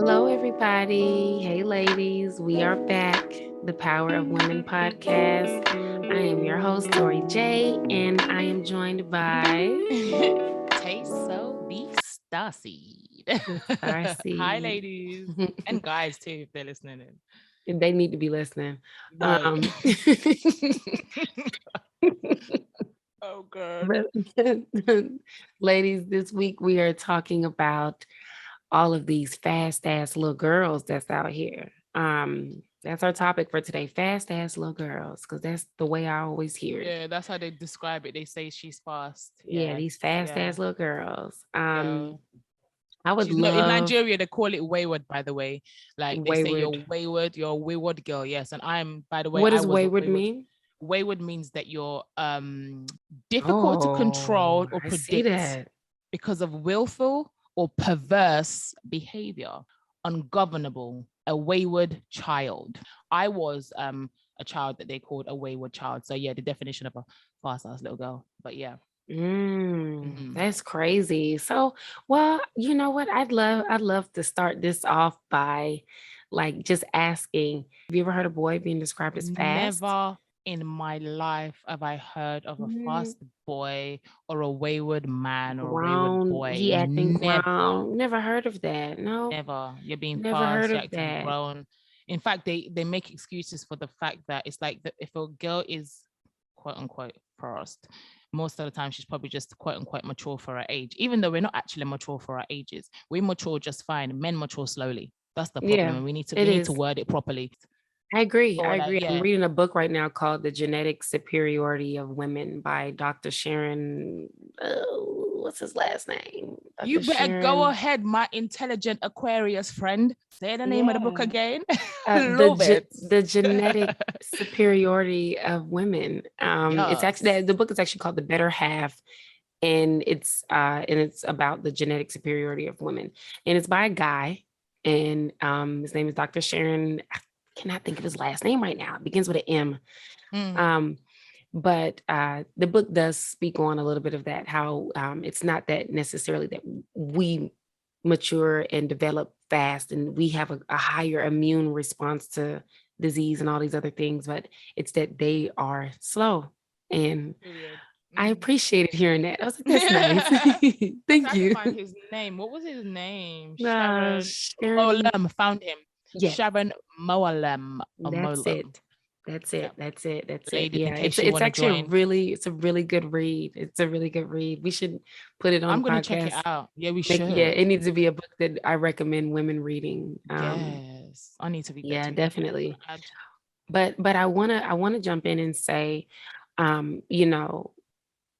Hello, everybody. Hey, ladies. We are back. The Power of Women podcast. I am your host, Tori J, and I am joined by Teso the Starseed. the Hi, Starseed. ladies and guys too, if they're listening in. They need to be listening. No. Oh God. But ladies, this week we are talking about all of these fast ass little girls that's out here. That's our topic for today, fast ass little girls, because that's the way I always hear it. Yeah, that's how they describe it. They say she's fast. Yeah, Yeah, these fast yeah, ass little girls. yeah. I would She's not in love Nigeria. They call it wayward, by the way. Like they say, wayward. you're a wayward girl. Yes, and I'm, by the way, What I does was a wayward wayward. mean? Wayward means that you're difficult to Oh, control or I see predict that. because of willful or perverse behavior, ungovernable, a wayward child. I was a child that they called a wayward child. So yeah, the definition of a fast ass little girl. But yeah. Mhm. That's crazy. So, well, you know what? I'd love to start this off by like just asking, have you ever heard a boy being described as fast? Never in my life have I heard of a Mm, fast boy or a wayward man or a wayward Grown, boy. he acting Never. grown. Never heard of that. No, Never. You're being never heard fast, you're of acting that. grown. In fact, they make excuses for the fact that it's like if a girl is quote unquote fast, most of the time she's probably just quote unquote mature for her age, even though we're not actually mature for our ages. We mature just fine. Men mature slowly. That's the problem. Yeah, And we need to it we need to is. word it properly. I agree. I So like, agree. I'm yeah, reading a book right now called The Genetic Superiority of Women by Dr. Sharon. What's his last name? you Dr. better go Sharon. ahead, my intelligent Aquarius friend. Say the name of the book Yeah. again. The Love it. the genetic superiority of women. It's actually Yes. the book is actually called The Better Half, and it's about the genetic superiority of women, and it's by a guy, and his name is Dr. Sharon. I cannot think of his last name right now. It begins with an M. Mm, Um, but the book does speak on a little bit of that, how it's not that necessarily that we mature and develop fast and we have a higher immune response to disease and all these other things, but it's that they are slow. And period. I Mm. appreciated hearing that. I was like, that's nice. I Thank tried to you. find his name. What was his name? Sharon Sharon, Molem. Found him. yes, Sharon Moalem or that's Molem. it. That's Yeah, it. That's it. That's it. ladies, in Yeah, case you it's want to actually join, it's a really good read. It's a really good read. We should put it on the I'm gonna check it podcast. out. Yeah, we Yeah, should. it needs to be a book that I recommend women reading. Yes, I need to read that Yeah, too. Thank you for definitely. the ad. But I wanna jump in and say, you know,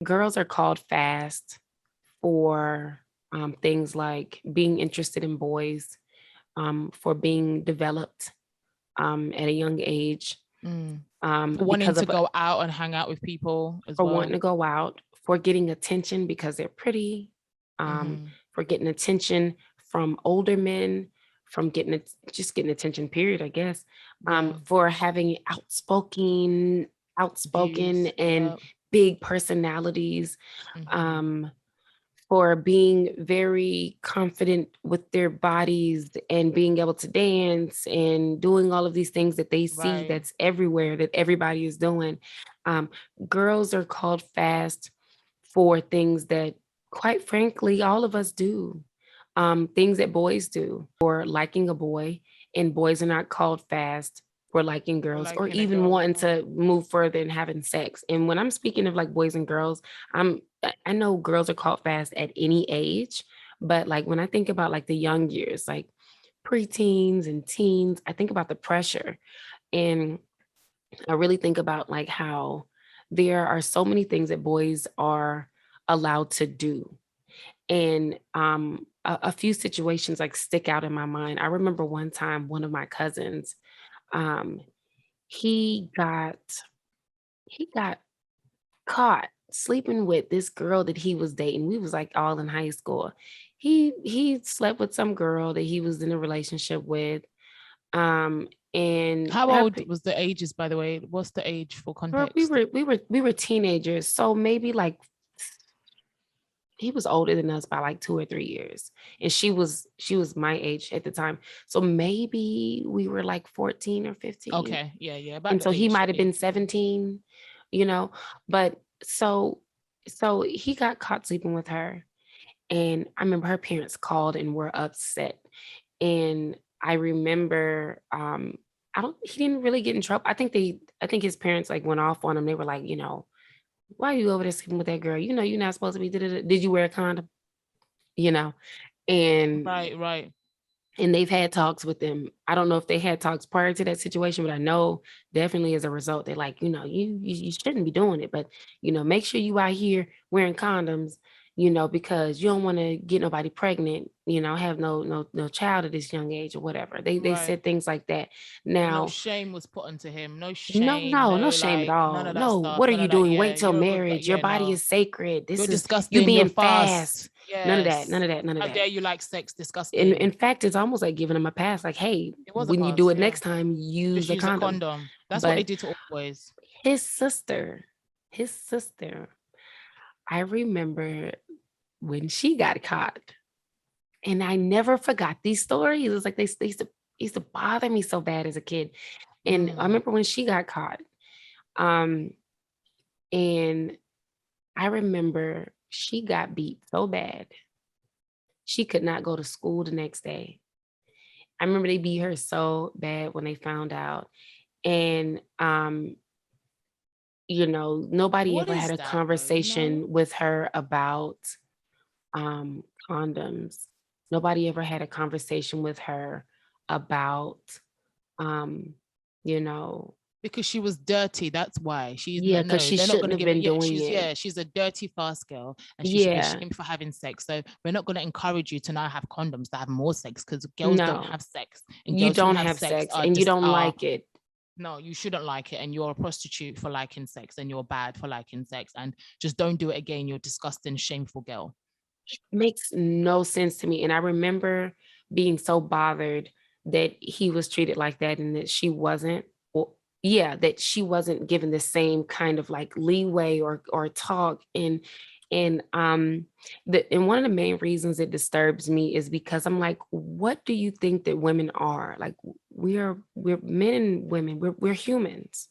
girls are called fast for things like being interested in boys, for being developed at a young age, Mm. For wanting because to of go out and hang out with people as for wanting well. to go out, for getting attention because they're pretty, Mm-hmm. for getting attention from older men, from just getting attention, period, I guess, Yeah. for having outspoken Views. and Yeah. big personalities, Mm-hmm. um, for being very confident with their bodies and being able to dance and doing all of these things that they see Right. that's everywhere that everybody is doing. Um, Girls are called fast for things that, quite frankly, all of us do. Things that boys do for liking a boy, and boys are not called fast for liking Or girls or liking a even girl. wanting Yeah. to move further and having sex. And when I'm speaking of like boys and girls, I know girls are called fast at any age, but like when I think about like the young years, like preteens and teens, I think about the pressure. And I really think about like how there are so many things that boys are allowed to do. And a few situations like stick out in my mind. I remember one time one of my cousins, um, he got he got caught sleeping with this girl that he was dating. We was like all in high school. He slept with some girl that he was in a relationship with. And How that old was the ages, by the way? What's the age for girl, we context? were we were we were teenagers, so maybe like he was older than us by like 2 or 3 years, and she was my age at the time. So maybe we were like 14 or 15, Okay, yeah, yeah, about and the so he age might that have been you. 17, you know. But so he got caught sleeping with her, and I remember her parents called and were upset. And I remember, I don't he didn't really get in trouble. I think his parents like went off on him. They were like, why are you over there sleeping with that girl? You know, you're not supposed to be. Did you wear a condom? You know, and Right, right, and they've had talks with them. I don't know if they had talks prior to that situation, but I know definitely as a result, they're like, you shouldn't be doing it, but make sure you out here wearing condoms, because you don't want to get nobody pregnant, have no child at this young age or whatever. They right. said things like that. No Now, shame was put onto him. No no, shame. no, no No, shame at like none all. of that No, stuff. what are None you of that. doing? Yeah, Wait till you're a good guy. marriage. Your Yeah, body no. is sacred. You're This is you disgusting. You're being fast. fast. None of that. None Yes. of that. None of How that. dare you like sex? In Disgusting. fact, it's almost like giving them a pass. Like, hey, It was a when you do pass. it Yeah. next time, Just use a use a condom. condom. That's what they But do to all boys. his sister, his sister, I remember when she got caught, and I never forgot these stories. It was like they used to bother me so bad as a kid. And I Mm. remember when she got caught, um, and I remember she got beat so bad she could not go to school the next day. I remember they beat her so bad when they found out. And nobody What ever had is a that though? You know? conversation with her about condoms. Nobody ever had a conversation with her about um, you know, Because she was dirty. That's why she's yeah, because no. she They're not shouldn't gonna have give it. been Yeah, doing she's it. she's a dirty fast girl, and she should be Yeah, ashamed for having sex. So we're not gonna encourage you to now have condoms to have more sex because girls don't no, have sex, and you girls who don't have have sex sex are and you just don't are like it. no. You shouldn't like it, and you're a prostitute for liking sex, and you're bad for liking sex, and just don't do it again. You're a disgusting, shameful girl. Makes no sense to me. And I remember being so bothered that he was treated like that and that she wasn't. Well, yeah, that she wasn't given the same kind of like leeway or talk. And one of the main reasons it disturbs me is because I'm like, what do you think that women are? Like we're men and women, we're humans.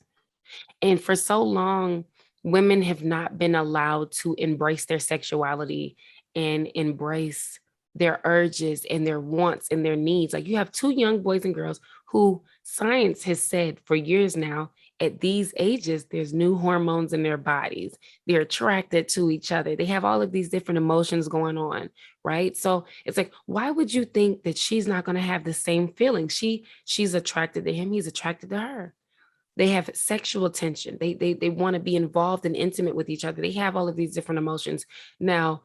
And for so long, women have not been allowed to embrace their sexuality and embrace their urges and their wants and their needs. Like you have two young boys and girls who science has said for years now, at these ages, there's new hormones in their bodies. They're attracted to each other. They have all of these different emotions going on, right? So it's like, why would you think that she's not going to have the same feeling? She's attracted to him. He's attracted to her. They have sexual tension. They want to be involved and intimate with each other. They have all of these different emotions. Now,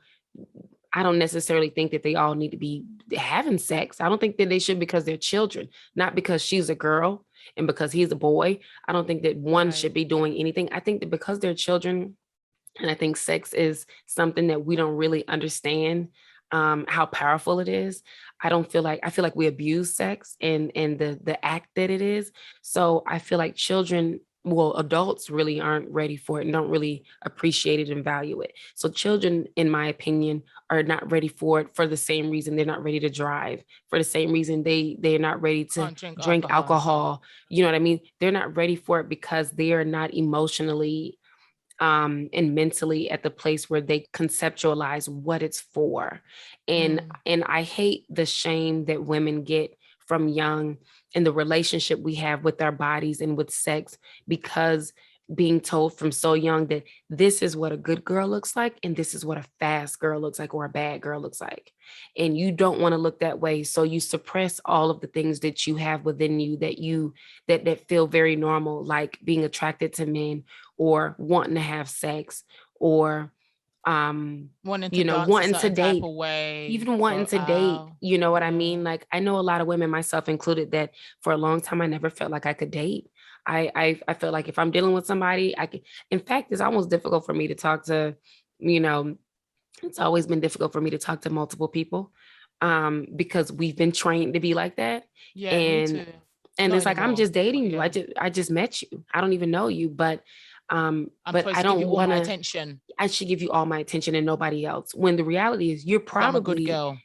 I don't necessarily think that they all need to be having sex. I don't think that they should because they're children, not because she's a girl and because he's a boy. I don't think that one Right. should be doing anything. I think that because they're children, and I think sex is something that we don't really understand how powerful it is. I feel like we abuse sex and the act that it is. So I feel like children, well, adults really aren't ready for it and don't really appreciate it and value it. So children, in my opinion, are not ready for it for the same reason they're not ready to drive, for the same reason they're not ready to Can't drink drink alcohol and stuff. alcohol. You know what I mean? They're not ready for it because they are not emotionally and mentally at the place where they conceptualize what it's for. and Mm. and I hate the shame that women get from young in the relationship we have with our bodies and with sex, because being told from so young that this is what a good girl looks like and this is what a fast girl looks like or a bad girl looks like, and you don't want to look that way, so you suppress all of the things that you have within you that feel very normal, like being attracted to men or wanting to have sex or Wanting to dance a wanting to certain type date, of way, even wanting go to date, out. you know what I Yeah. mean? Like I know a lot of women, myself included, that for a long time I never felt like I could date. I felt like if I'm dealing with somebody, I could. In fact, it's almost difficult for me to talk to, you know, it's always been difficult for me to talk to multiple people, because we've been trained to be like that. Yeah, me And too. and Not it's like, I'm anymore. just But dating you. yeah. I just met you. I don't even know you, but I'm But supposed I to give you don't all want my to. attention. I should give you all my attention and nobody else. When the reality is, So I'm a good girl.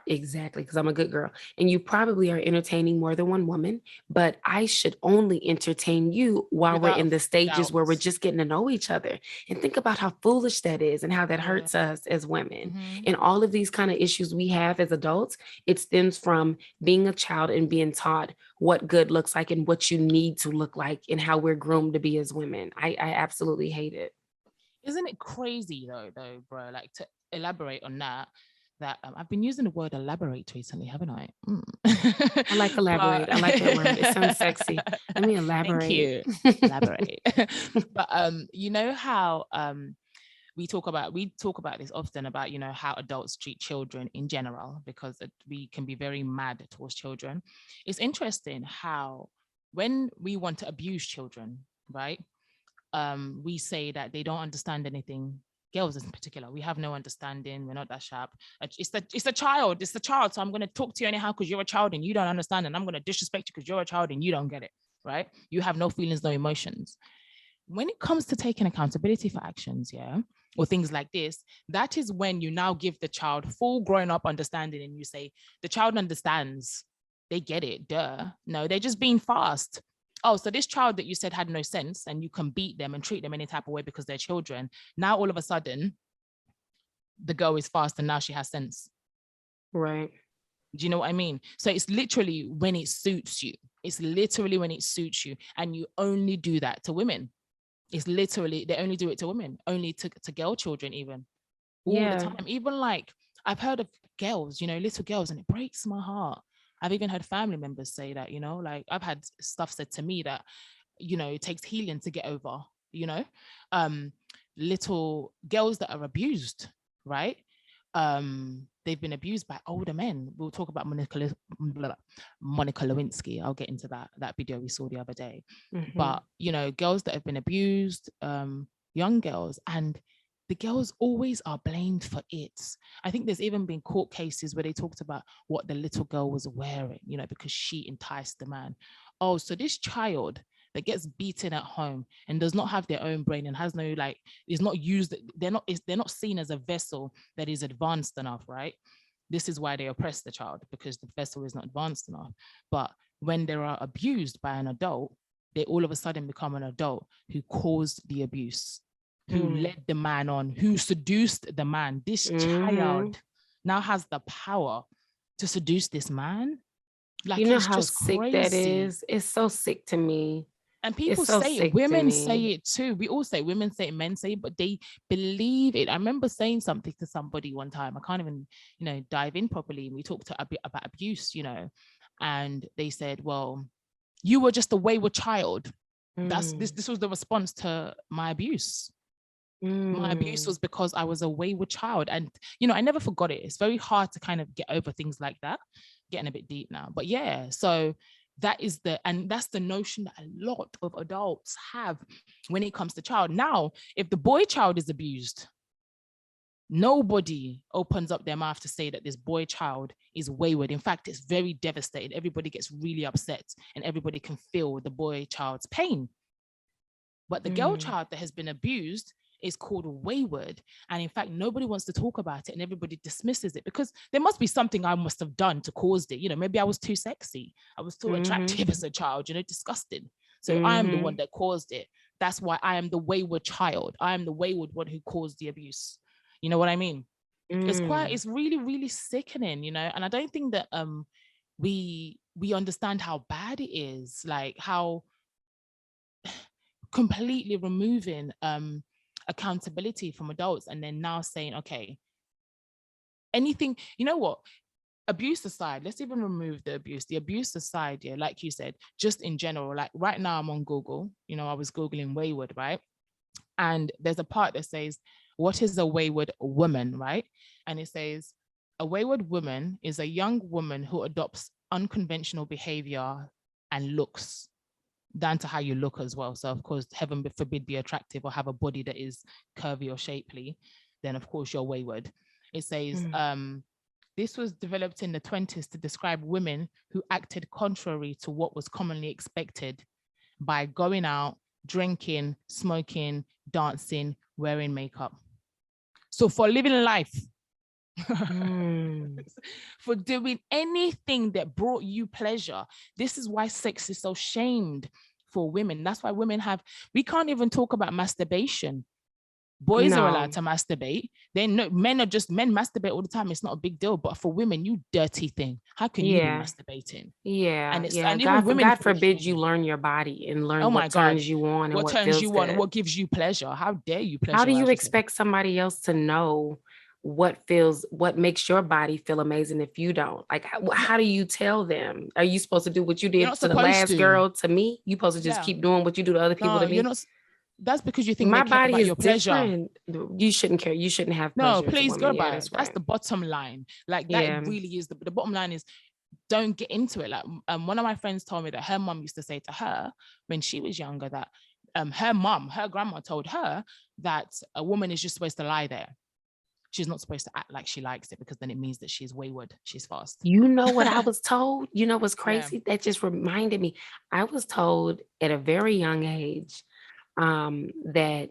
exactly, because I'm a good girl, and you probably are entertaining more than one woman. But I should only entertain you while we're Without in the stages doubt. where we're just getting to know each other. And think about how foolish that is, and how that Yeah. hurts us as women. Mm-hmm. And all of these kind of issues we have as adults, it stems from being a child and being taught what good looks like and what you need to look like, and how we're groomed to be as women. I absolutely hate it. Isn't it crazy though, bro? Like, to elaborate on that, I've been using the word elaborate recently, haven't I? I like But elaborate. I like that word. It sounds sexy. Let me thank elaborate. you. Elaborate. But you know how we talk about this often, about, you know, how adults treat children in general, because we can be very mad towards children. It's interesting how, when we want to abuse children, right, we say that they don't understand anything. Girls in particular, we have no understanding, we're not that sharp. It's the child, so I'm going to talk to you anyhow because you're a child and you don't understand, and I'm going to disrespect you because you're a child and you don't get it, right? You have no feelings, no emotions. When it comes to taking accountability for actions, yeah, or things like this, that is when you now give the child full grown up understanding, and you say, the child understands, they get it, duh. No, they're just being fast. Oh, so this child that you said had no sense, and you can beat them and treat them any type of way because they're children, now all of a sudden the girl is fast and now she has sense. Right. Do you know what I mean? So it's literally when it suits you. It's literally when it suits you, and you only do that to women. It's literally, they only do it to women, only to girl children, even, all the Yeah. time. Even like, I've heard of girls, you know, little girls, and it breaks my heart. I've even heard family members say that, you know, like, I've had stuff said to me that, you know, it takes healing to get over, you know, um, little girls that are abused, right? They've been abused by older men. We'll talk about Monica Lewinsky. I'll get into that video we saw the other day. Mm-hmm. But, you know, girls that have been abused, young girls, and the girls always are blamed for it. I think there's even been court cases where they talked about what the little girl was wearing, you know, because she enticed the man. Oh, so this child that gets beaten at home and does not have their own brain and has no, like, is not used, they're not seen as a vessel that is advanced enough, right? This is why they oppress the child, because the vessel is not advanced enough. But when they are abused by an adult, they all of a sudden become an adult who caused the abuse, who Mm. led the man on, who seduced the man. This Mm-hmm. child now has the power to seduce this man. You Like, know it's how just sick that crazy. is? It's so sick to me. And It's people so say it, sick to women say me. it too. We all say, women say it, men say it, but they believe it. I remember saying something to somebody one time. I can't even, you know, dive in properly. And we talked a bit about abuse, you know, and they said, well, you were just a wayward child. That's this. Mm. This was the response to my abuse. My abuse Mm. was because I was a wayward child. And, you know, I never forgot it. It's very hard to kind of get over things like that, getting a bit deep now. But yeah, so that's the notion that a lot of adults have when it comes to child. Now, if the boy child is abused, nobody opens up their mouth to say that this boy child is wayward. In fact, it's very devastating. Everybody gets really upset and everybody can feel the boy child's pain. But the girl Mm. child that has been abused is called wayward. And in fact, nobody wants to talk about it and everybody dismisses it because there must be something I must have done to cause it. You know, maybe I was too sexy. I was too Mm-hmm. attractive as a child, you know, disgusting. So I am the Mm-hmm. one that caused it. That's why I am the wayward child. I am the wayward one who caused the abuse. You know what I mean? Mm. It's really, really sickening, you know, and I don't think that we understand how bad it is, like how completely removing accountability from adults and then now saying, okay, anything, you know what, abuse aside, let's even remove the abuse aside, yeah, like you said, just in general, like right now I'm on Google, you know, I was Googling wayward, right? And there's a part that says, what is a wayward woman, right? And it says, a wayward woman is a young woman who adopts unconventional behavior and looks, down to how you look as well. So of course, heaven forbid be attractive or have a body that is curvy or shapely, then of course you're wayward. It says, Mm. this was developed in the 20s to describe women who acted contrary to what was commonly expected by going out, drinking, smoking, dancing, wearing makeup. So for living life, for doing anything that brought you pleasure, this is why sex is so shamed for women. That's why we can't even talk about masturbation. Boys are allowed No. to masturbate. Men masturbate all the time. It's not a big deal. But for women, you dirty thing. How can you be Yeah. masturbating? Yeah. Yeah. And even women God feel forbid you shame. learn your body and Oh learn my what God. turns you on and What what turns feels you on? good. What gives you pleasure? How dare you How do you pleasurize yourself? expect somebody else to know what makes your body feel amazing if you don't? Like, how do you tell them? Are you supposed to do what you You're did not to the supposed last to. girl to me? You supposed to just Yeah. keep doing what you do to other people No, to you're me? not. That's because you think they My care body about is your pleasure. different. You shouldn't care. You shouldn't have No, pleasure as a please woman. go Yeah, by it. that's That's right. the bottom line. Like that Yeah. really is the bottom line is don't get into it. Like one of my friends told me that her mom used to say to her when she was younger that her grandma told her that a woman is just supposed to lie there. She's not supposed to act like she likes it because then it means that she's wayward, she's fast. You know what I was told? You know what's Yeah. crazy? That just reminded me. I was told at a very young age that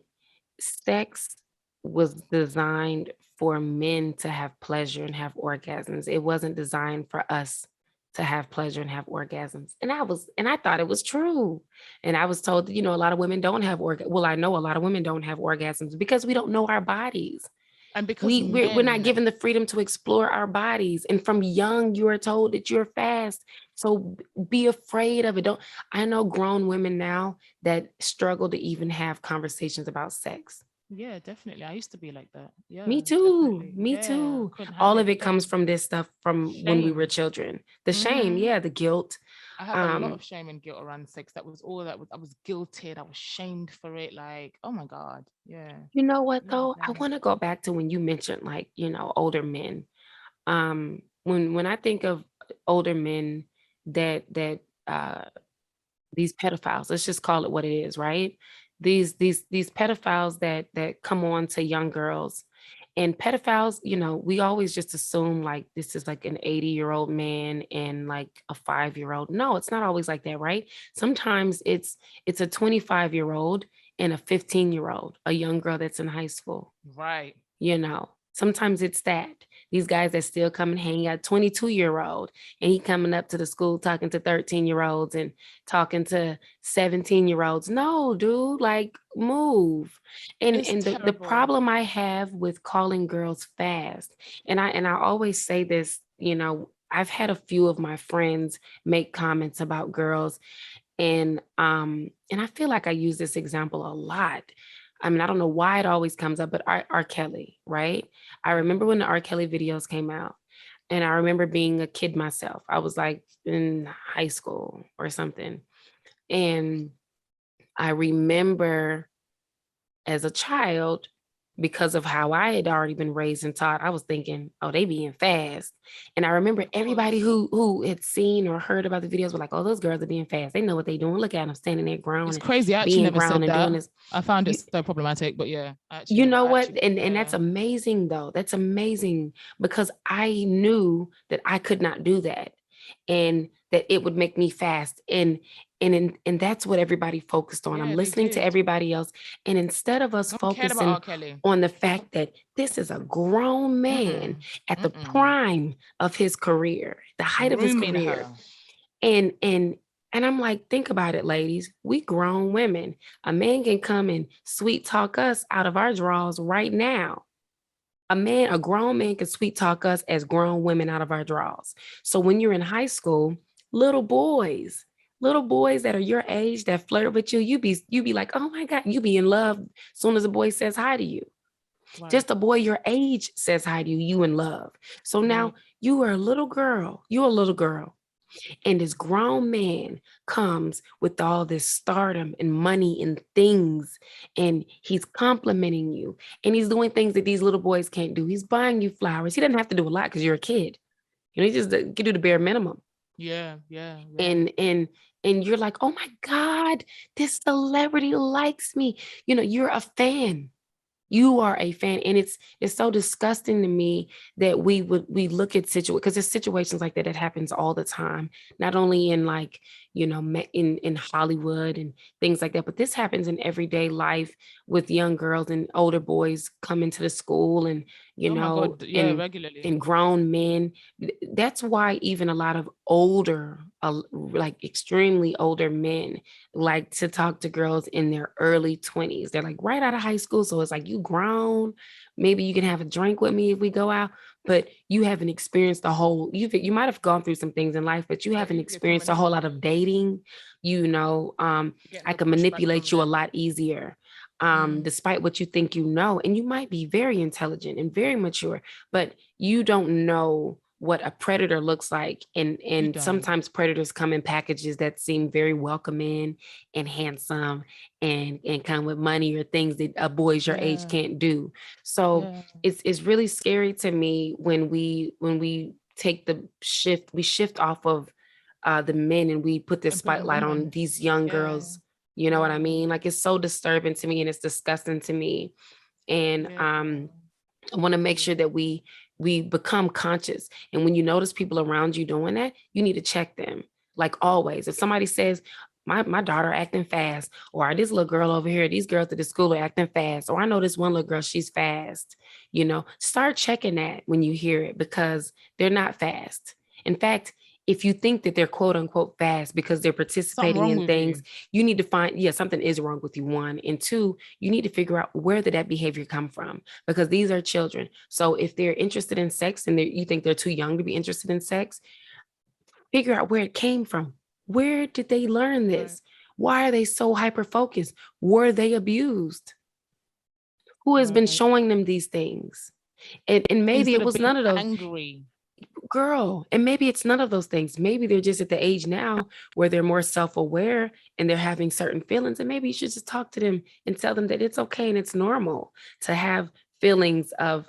sex was designed for men to have pleasure and have orgasms. It wasn't designed for us to have pleasure and have orgasms. And I thought it was true. And I was told that, a lot of women don't have well, I know a lot of women don't have orgasms because we don't know our bodies. And because We're not men, given the freedom to explore our bodies. And from young, you are told that you're fast. So be afraid of it. Don't I know grown women now that struggle to even have conversations about sex. yeah, definitely. I used to be like that. Me Yeah, too. definitely. Me Yeah, too. couldn't have All of it. it comes from this stuff from when we were Shame. children. The shame, Mm-hmm. yeah, the guilt. I have a lot Um, of shame and guilt around sex. That was all that was. I was guilted. I was shamed for it. Like, oh my God. Yeah. you know what Yeah. though? I Yeah. want to go back to when you mentioned like, older men. When I think of older men that these pedophiles, let's just call it what it is, right? These pedophiles that come on to young girls. And pedophiles, we always just assume like this is like an 80-year-old man and like a 5-year-old. No, it's not always like that, right? Sometimes it's a 25-year-old and a 15-year-old, a young girl that's in high school. Right. Sometimes it's that these guys that still come and hang out, 22-year-old, and he coming up to the school talking to 13-year-olds and talking to 17-year-olds. No, dude, like move. And It's and the terrible. problem I have with calling girls fast, and I always say this, I've had a few of my friends make comments about girls, and I feel like I use this example a lot. I mean, I don't know why it always comes up, but R. Kelly, right? I remember when the R. Kelly videos came out, and I remember being a kid myself. I was like in high school or something. And I remember as a child, because of how I had already been raised and taught, I was thinking, oh, they being fast. And I remember Of everybody course. who had seen or heard about the videos were like, oh, those girls are being fast. They know what they're doing. Look at them standing there grown It's and crazy. I actually being never grown said and doing that. this. I found it You, so problematic, but yeah, you know I what? actually, And that's yeah. amazing though. That's amazing because I knew that I could not do that and that it would make me fast. And that's what everybody focused on. I'm Yeah, they listening to did. everybody else. And instead of us No one cared about focusing R. Kelly. on the fact that this is a grown man Mm-mm. at the Mm-mm. prime of his career, the height of his Grooming career, her. and I'm like, think about it, ladies. We grown women. A man can come and sweet talk us out of our drawers right now. A grown man can sweet talk us as grown women out of our drawers. So when you're in high school, little boys, little boys that are your age that flirt with you, you be like, oh my God, you be in love as soon as a boy says hi to you. Right. Just a boy your age says hi to you, you in love. So now Right. you are a little girl. You're a little girl. And this grown man comes with all this stardom and money and things, and he's complimenting you, and he's doing things that these little boys can't do. He's buying you flowers. He doesn't have to do a lot because you're a kid. He just can do the bare minimum. Yeah. Yeah. Yeah. And you're like, oh my God, this celebrity likes me. You're a fan. You are a fan, and it's so disgusting to me that we look at situations, because there's situations like that that happens all the time, not only in like, in Hollywood and things like that, but this happens in everyday life with young girls and older boys coming to the school, and you Oh my know God. Yeah, and regularly. and grown men. That's why even a lot of older, like extremely older men, like to talk to girls in their early 20s. They're like right out of high school. So it's like, you grown. Maybe you can have a drink with me if we go out, but you haven't experienced the whole, you might have gone through some things in life, but you haven't Yeah, to experienced a whole lot of dating. You know, getting I the can pushback from manipulate you a men. lot easier. Mm, Despite what you think you know, and you might be very intelligent and very mature, but you don't know what a predator looks like. and you and don't. sometimes predators come in packages that seem very welcoming and handsome, and come with money or things that a boys your age Yeah, can't do. So yeah. it's really scary to me when we take the shift, we shift off of the men, and we put this And put it on spotlight on women. these young Yeah, girls. You know what I yeah, mean? Like, it's so disturbing to me, and it's disgusting to me. And yeah. I want to make Really. sure that we become conscious. And when you notice people around you doing that, you need to check them. Like always, if somebody says, my daughter acting fast, or this little girl over here, these girls at the school are acting fast, or I know this one little girl, she's fast. Start checking that when you hear it, because they're not fast. In fact, if you think that they're quote unquote fast because they're Something participating wrong in with things, you. you need to find, yeah, something is wrong with you, one. And two, you need to figure out where did that behavior come from, because these are children. So if they're interested in sex, and you think they're too young to be interested in sex, figure out where it came from. Where did they learn Right. this? Why are they so hyper focused? Were they abused? Who has been Right. showing them these things? And maybe Instead it of was being none of those. angry. Girl, and maybe it's none of those things. Maybe they're just at the age now where they're more self-aware, and they're having certain feelings, and maybe you should just talk to them and tell them that it's okay and it's normal to have feelings of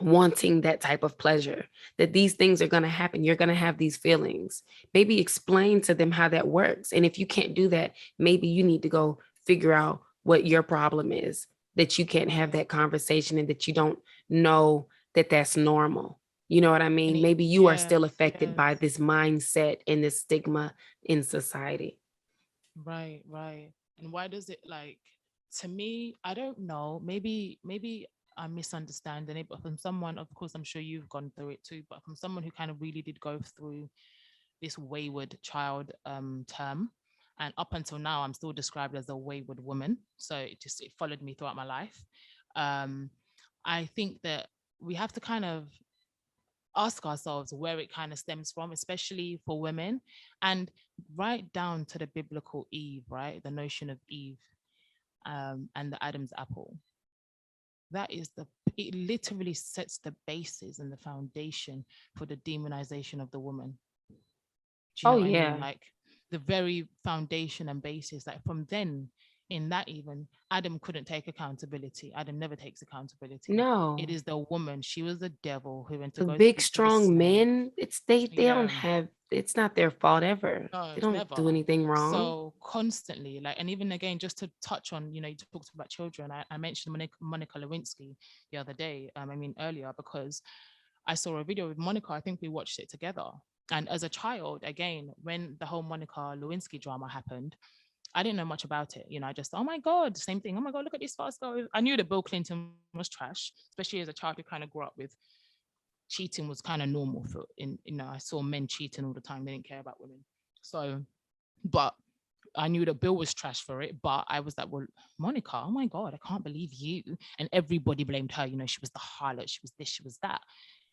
wanting that type of pleasure, that these things are going to happen. You're going to have these feelings. Maybe explain to them how that works. And if you can't do that, maybe you need to go figure out what your problem is, that you can't have Right. that conversation, and that you don't know that that's normal. You know what I And mean? it, Maybe you are still yes, affected by yes. this mindset and this stigma in society. Right, right. And why does it like, to me, I don't know. Maybe I'm misunderstanding it, but from someone, of course, I'm sure you've gone through it too, but from someone who kind of really did go through this wayward child term. And up until now, I'm still described as a wayward woman. So it followed me throughout my life. Um, I think that we have to kind of ask ourselves where it kind of stems from, especially for women, and right down to the biblical Eve, right? The notion of Eve and the Adam's apple. That is it literally sets the basis and the foundation for the demonization of the woman. Do you Oh know what I mean? yeah. Like the very foundation and basis, like from then, in that, even Adam couldn't take accountability. Adam never takes accountability. It No. is the woman. She was the devil who went to The go big speak to the strong snake. men, they don't Yeah. have, it's not their fault ever. No, They it's don't do never. anything wrong. So constantly, like, and even again, just to touch on, you talked about children. I mentioned Monica Lewinsky the other day. I mean earlier, because I saw a video with Monica. I think we watched it together. And as a child, again, when the whole Monica Lewinsky drama happened, I didn't know much about it. I just, oh my God, same thing. Oh my God, look at this fast girl. I knew that Bill Clinton was trash, especially as a child who kind of grew up with cheating was kind of normal for I saw men cheating all the time. They didn't care about women. So, but I knew that Bill was trash for it, but I was like, well, Monica, oh my God, I can't believe you. And everybody blamed her. She was the harlot, she was this, she was that.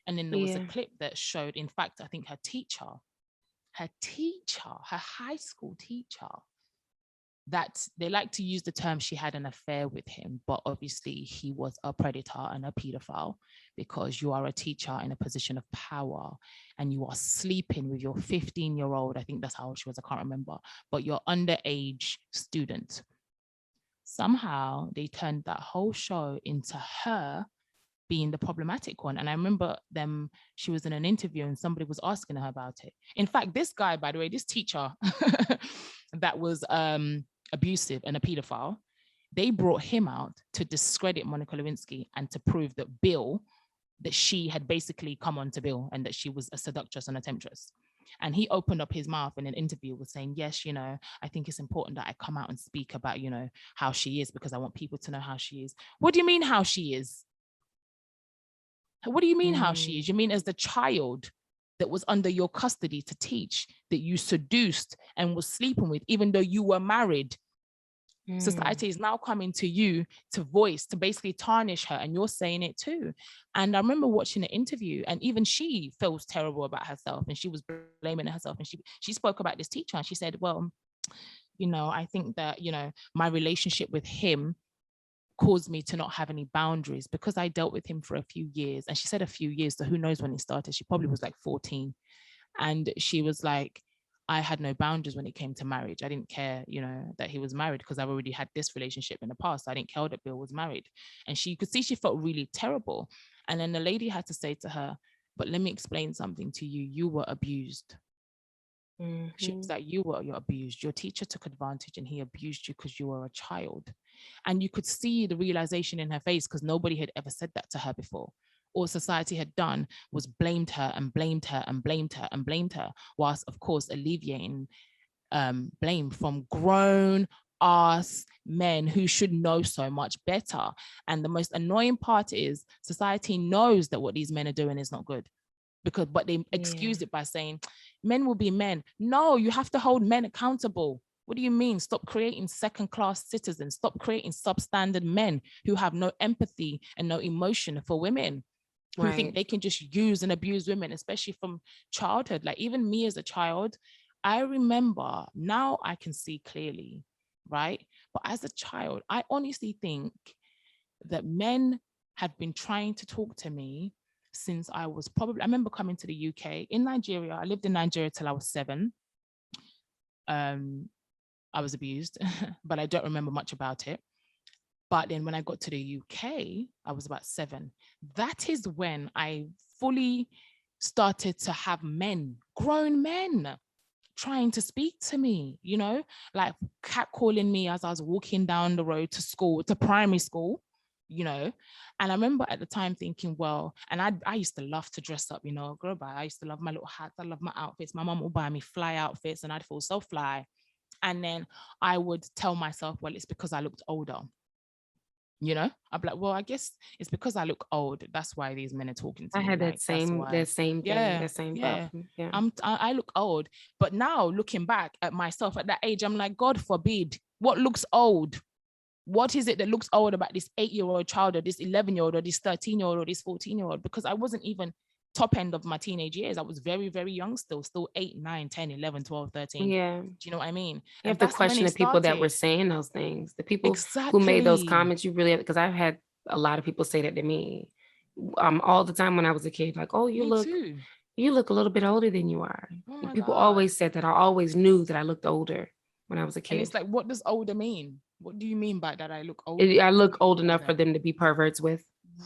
And then there was a Yeah. clip that showed, in fact, I think her high school teacher, that they like to use the term she had an affair with him, but obviously he was a predator and a pedophile, because you are a teacher in a position of power and you are sleeping with your 15-year-old, I think that's how old she was, I can't remember, but your underage student. Somehow they turned that whole show into her being the problematic one. And I remember she was in an interview and somebody was asking her about it. In fact, this guy, by the way, this teacher that was abusive and a pedophile, They brought him out to discredit Monica Lewinsky and to prove that she had basically come on to Bill and that she was a seductress and a temptress. And he opened up his mouth in an interview with saying, yes, I think it's important that I come out and speak about, how she is, because I want people to know how she is. What do you mean how she is? What do you mean how she is? You mean as the child that was under your custody to teach, that you seduced and was sleeping with, even though you were married? Society is now coming to you to basically tarnish her, and you're saying it too. And I remember watching an interview, and even she feels terrible about herself, and she was blaming herself, and she spoke about this teacher, and she said, well, I think that, my relationship with him caused me to not have any boundaries because I dealt with him for a few years. And she said a few years, so who knows when it started. She probably was like 14. And she was like, I had no boundaries when it came to marriage. I didn't care, that he was married because I've already had this relationship in the past. I didn't care that Bill was married. And she could see she felt really terrible. And then the lady had to say to her, but let me explain something to you. You were abused. She was like, you're abused. Your teacher took advantage and he abused you because you were a child. And you could see the realization in her face because nobody had ever said that to her before. All society had done was blamed her and blamed her and blamed her and blamed her, whilst, of course, alleviating blame from grown ass men who should know so much better. And the most annoying part is society knows that what these men are doing is not good. But they excuse it by saying men will be men. No, you have to hold men accountable. What do you mean? Stop creating second-class citizens. Stop creating substandard men who have no empathy and no emotion for women, who think they can just use and abuse women, especially from childhood. Like even me as a child, I remember, now I can see clearly, right? But as a child, I honestly think that men had been trying to talk to me since I remember coming to the UK. In Nigeria, I lived in Nigeria till I was 7. I was abused, but I don't remember much about it. But then when I got to the UK, I was about 7. That is when I fully started to have grown men, trying to speak to me, like catcalling me as I was walking down the road to primary school, And I remember at the time thinking, well, and I used to love to dress up, girl, but I used to love my little hats. I love my outfits. My mom would buy me fly outfits and I'd feel so fly. And then I would tell myself, well, it's because I looked older. I'd be like, well, I guess it's because I look old. That's why these men are talking to I me. had Like, that's why. that same thing, that same problem. Yeah. I look old. But now looking back at myself at that age, I'm like, God forbid, what looks old? What is it that looks old about this 8-year-old child or this 11-year-old or this 13-year-old or this 14-year-old? Because I wasn't even top end of my teenage years. I was very, very young still 8, 9, 10, 11, 12, 13. Yeah. Do you know what I mean? You have And to that's when question it the people that were started. saying those things. The people who made those Exactly. comments, you really have, because I've had a lot of people say that to me all the time when I was a kid, like, oh, Me too. you look a little bit older than you are. Oh And my people God. always said that. I always knew that I looked older when I was a And it's kid. like, what does older mean? What do you mean by that? I look older. I What look do you old mean by enough for that? them to be perverts with,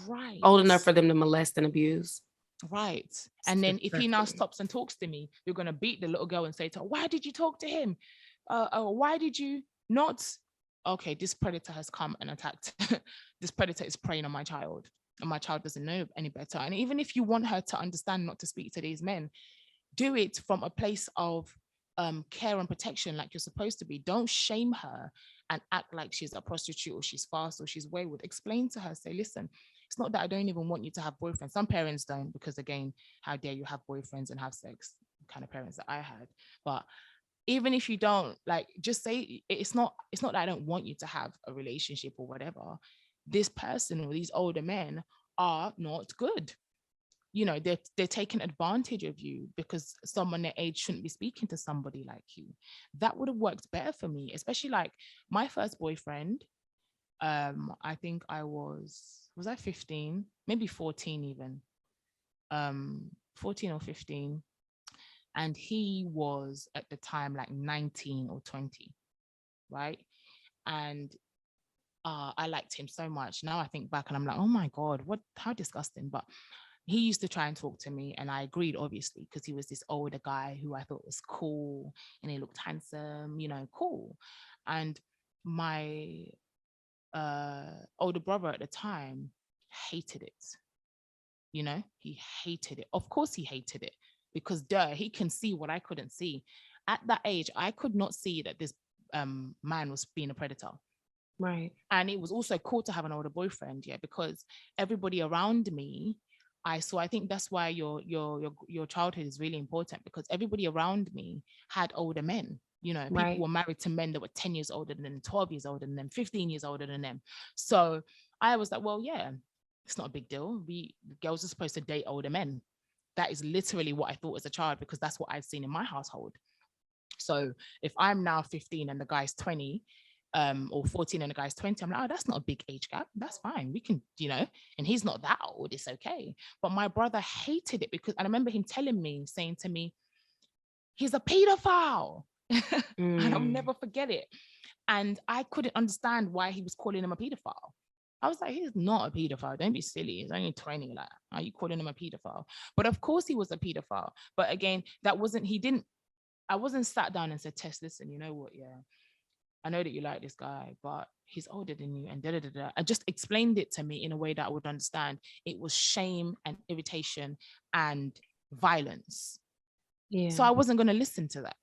Right. old enough for them to molest and abuse. Right. It's And then if he now disgusting. stops and talks to me, you're going to beat the little girl and say to her, why did you talk to him? Why did you not? Okay, this predator has come and attacked. This predator is preying on my child, and my child doesn't know any better. And even if you want her to understand not to speak to these men, do it from a place of care and protection, like you're supposed to be. Don't shame her and act like she's a prostitute or she's fast or she's wayward. Explain to her, say, listen, it's not that I don't even want you to have boyfriends. Some parents don't, because again, how dare you have boyfriends and have sex? Kind of parents that I had. But even if you don't, like, just say it's not that I don't want you to have a relationship or whatever. This person or these older men are not good. They're taking advantage of you because someone their age shouldn't be speaking to somebody like you. That would have worked better for me, especially like my first boyfriend. I think was I 15, maybe 14 even, 14 or 15, and he was at the time like 19 or 20, right? And I liked him so much. Now I think back and I'm like, oh my God, how disgusting. But he used to try and talk to me, and I agreed, obviously, because he was this older guy who I thought was cool and he looked handsome, cool. And my older brother at the time hated it. He hated it. Of course he hated it, because he can see what I couldn't see. At that age, I could not see that this man was being a predator. Right. And it was also cool to have an older boyfriend, yeah, because everybody around me, I think that's why your childhood is really important, because everybody around me had older men. People Right. were married to men that were 10 years older than them, 12 years older than them, 15 years older than them. So I was like, well, yeah, it's not a big deal. Girls are supposed to date older men. That is literally what I thought as a child, because that's what I've seen in my household. So if I'm now 15 and the guy's 20, or 14 and the guy's 20, I'm like, oh, that's not a big age gap. That's fine. We can, and he's not that old. It's okay. But my brother hated it, because I remember him saying to me, he's a pedophile. And I'll Mm. never forget it. And I couldn't understand why he was calling him a pedophile. I was like, he's not a pedophile. Don't be silly. He's only 20. Like, are you calling him a pedophile? But of course he was a pedophile. But again, I wasn't sat down and said, Tess, listen, you know what? Yeah, I know that you like this guy, but he's older than you, and da da da da. I just explained it to me in a way that I would understand. It was shame and irritation and violence. So Yeah. I wasn't going to listen to that.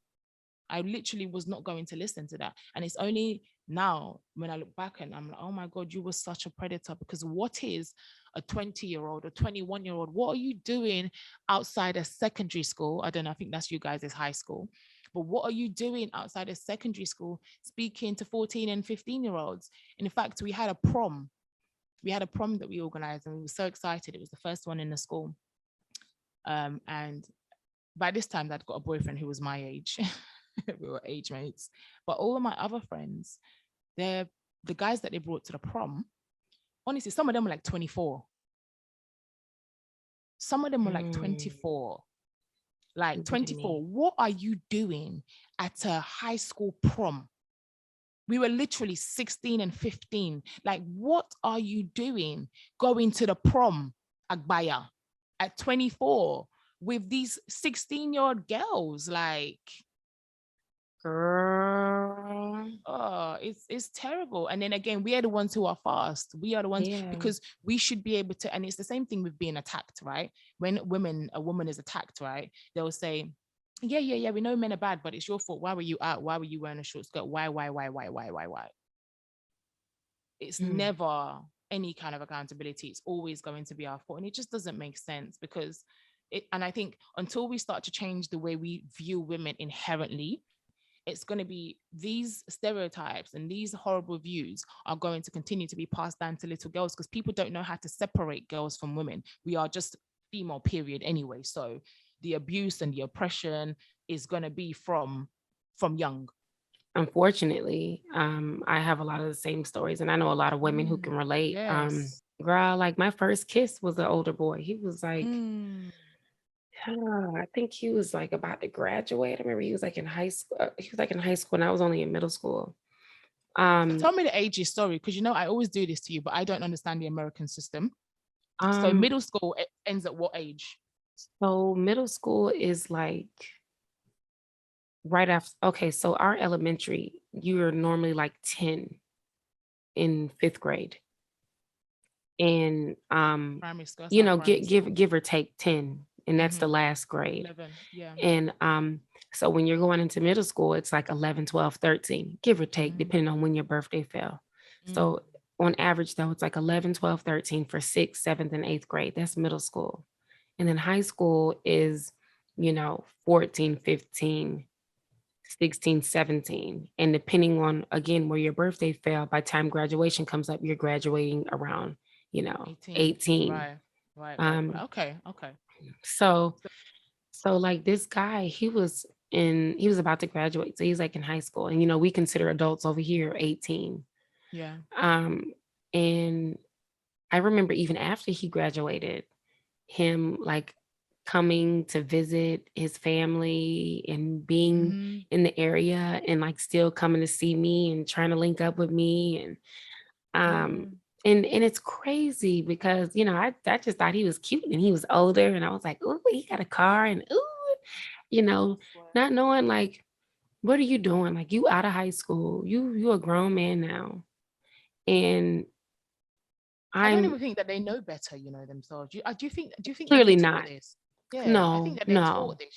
I literally was not going to listen to that. And it's only now when I look back and I'm like, oh my God, you were such a predator. Because what is a 20-year-old or 21-year-old? What are you doing outside of secondary school? I don't know. I think that's you guys' is high school. But what are you doing outside of secondary school speaking to 14 and 15-year-olds? In fact, we had a prom. We had a prom that we organized, and we were so excited. It was the first one in the school. And by this time, I'd got a boyfriend who was my age. We were age mates. But all of my other friends, they're the guys that they brought to the prom. Honestly, some of them were like 24. Some of them were like Mm. 24. Like Goodness. 24. What are you doing at a high school prom? We were literally 16 and 15. Like, what are you doing going to the prom, Agbaya, at 24 with these 16-year-old girls? Like, Girl. oh, it's terrible. And then again, we are the ones who are fast. We are the ones, Yeah. because we should be able to. And it's the same thing with being attacked, right? When a woman is attacked, right? They'll say, yeah, yeah, yeah, we know men are bad, but it's your fault. Why were you out? Why were you wearing a short skirt? Why? It's Mm. never any kind of accountability. It's always going to be our fault. And it just doesn't make sense, because and I think until we start to change the way we view women inherently, it's going to be these stereotypes and these horrible views are going to continue to be passed down to little girls, because people don't know how to separate girls from women. We are just female, period, anyway. So the abuse and the oppression is going to be from young. Unfortunately, I have a lot of the same stories, and I know a lot of women who can relate. Yes. Girl, like my first kiss was an older boy. He was like, Mm. I think he was like about to graduate. I remember he was like in high school. He was like in high school, and I was only in middle school. So Um, tell me the age is, sorry, because I always do this to you, but I don't understand the American system. So um, middle school ends at what age? so middle school is like right after. Okay, so our elementary, you're normally like 10 in fifth grade, and Primary school. That's our primary school. give or take 10, and that's the Mm-hmm. last grade. 11. Yeah. And so when you're going into middle school, it's like 11, 12, 13, give or take, Mm-hmm. depending on when your birthday fell. Mm. So on average, though, it's like 11, 12, 13 for sixth, seventh, and eighth grade. That's middle school. And then high school is, 14, 15, 16, 17. And depending on, again, where your birthday fell, by time graduation comes up, you're graduating around, 18. 18. Right. Right. Um, Okay. Okay. so So, So like this guy, he was about to graduate. So he's like in high school. And we consider adults over here 18. yeah. Um, and I remember even after he graduated, him like coming to visit his family and being Mm-hmm. in the area and like still coming to see me and trying to link up with me. Um Mm. and it's crazy because I just thought he was cute and he was older and I was like, "Ooh, he got a car and ooh," you know, Wow. not knowing like what are you doing? Like you out of high school. You a grown man now. And I don't I'm even think that they know better, themselves. Do you think that they clearly taught not. this? Yeah, I think No, that they're taught no. this.